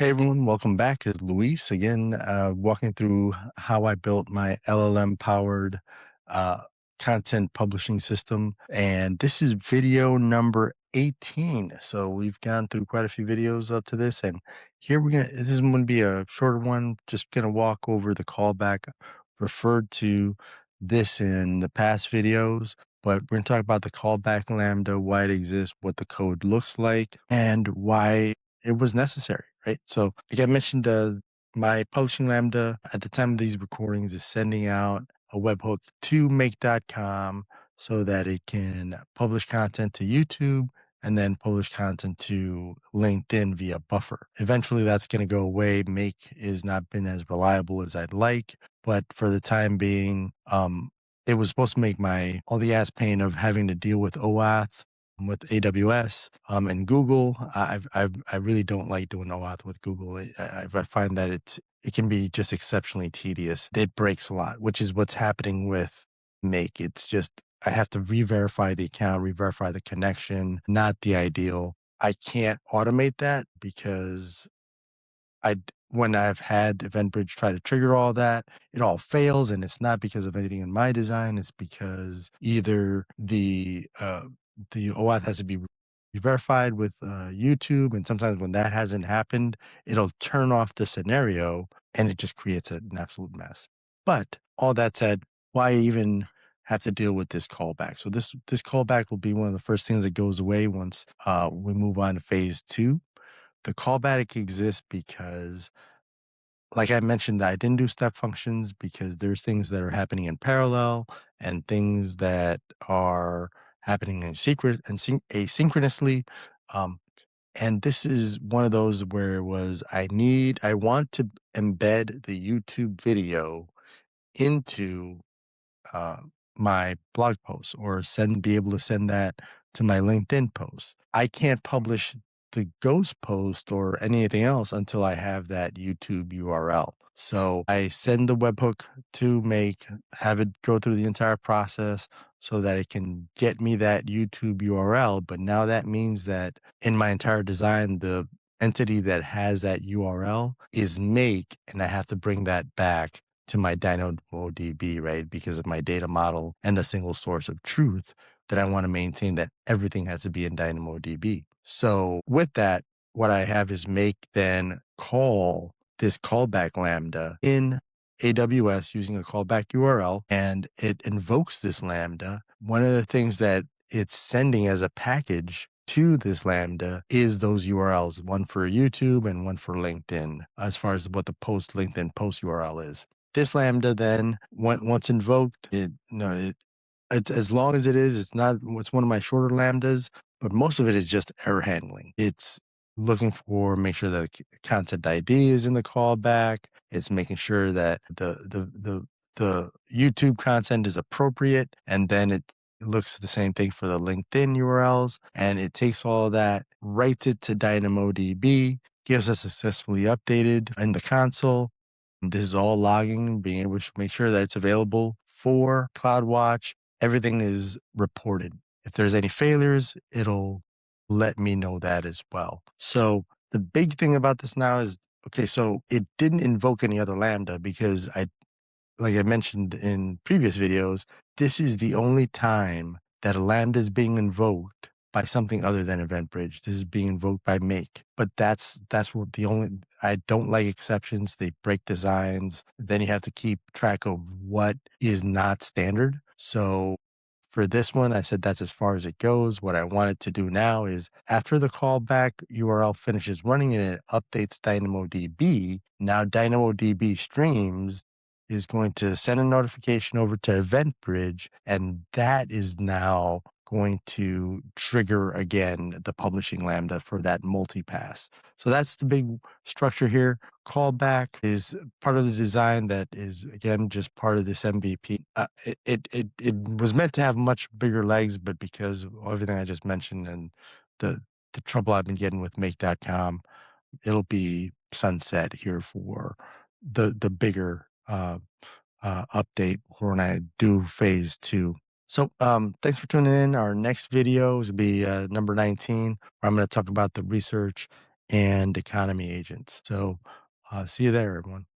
Hey everyone, welcome back. It's Luis again, walking through how I built my LLM-powered uh, content publishing system. And this is video number 18. So we've gone through quite a few videos up to this. And here this is going to be a shorter one, just going to walk over the callback. Referred to this in the past videos, but we're going to talk about the callback Lambda, why it exists, what the code looks like, and why it was necessary, right? So, like I mentioned, my publishing Lambda at the time of these recordings is sending out a webhook to make.com so that it can publish content to YouTube and then publish content to LinkedIn via buffer. Eventually, that's going to go away. Make is not been as reliable as I'd like, but for the time being, it was supposed to make all the ass pain of having to deal with OAuth with AWS and Google. I really don't like doing OAuth with Google. I find that it can be just exceptionally tedious. It breaks a lot, which is what's happening with Make. It's just I have to re-verify the account, re-verify the connection. Not the ideal. I can't automate that because when I've had EventBridge try to trigger all that, it all fails, and it's not because of anything in my design. It's because either the OAuth has to be verified with YouTube, and sometimes when that hasn't happened, it'll turn off the scenario, and it just creates an absolute mess. But all that said, why even have to deal with this callback? So this callback will be one of the first things that goes away once we move on to phase 2. The callback exists because, like I mentioned, I didn't do step functions because there's things that are happening in parallel and things that are happening in secret and asynchronously. And this is one of those where it was I want to embed the YouTube video into uh, my blog posts or be able to send that to my LinkedIn posts. I can't publish the ghost post or anything else until I have that YouTube URL. So I send the webhook to have it go through the entire process so that it can get me that YouTube URL. But now that means that in my entire design, the entity that has that URL is Make, and I have to bring that back to my DynamoDB, right? Because of my data model and the single source of truth that I want to maintain that everything has to be in DynamoDB. So with that, what I have is Make then call this callback Lambda in AWS using a callback URL, and it invokes this Lambda. One of the things that it's sending as a package to this Lambda is those URLs, one for YouTube and one for LinkedIn, as far as what the LinkedIn post URL is. This Lambda then, once invoked, it's as long as it's one of my shorter Lambdas, but most of it is just error handling. It's looking for, make sure that the content ID is in the callback. It's making sure that the YouTube content is appropriate, and then it looks the same thing for the LinkedIn URLs, and it takes all of that, writes it to DynamoDB, gives us successfully updated in the console. This is all logging, being able to make sure that it's available for CloudWatch. Everything is reported. If there's any failures, it'll let me know that as well. So the big thing about this now is, okay, so it didn't invoke any other Lambda because like I mentioned in previous videos, this is the only time that a Lambda is being invoked by something other than EventBridge. This is being invoked by Make. But that's what I don't like exceptions. They break designs. Then you have to keep track of what is not standard. So for this one, I said that's as far as it goes. What I wanted to do now is after the callback URL finishes running and it updates DynamoDB, now DynamoDB streams is going to send a notification over to EventBridge, and that is now going to trigger again the publishing Lambda for that multipass. So that's the big structure here. Callback is part of the design that is, again, just part of this MVP. It was meant to have much bigger legs, but because of everything I just mentioned and the trouble I've been getting with make.com, it'll be sunset here for the bigger update when I do phase 2. So thanks for tuning in. Our next video is going to be number 19, where I'm going to talk about the research and economy agents. So see you there, everyone.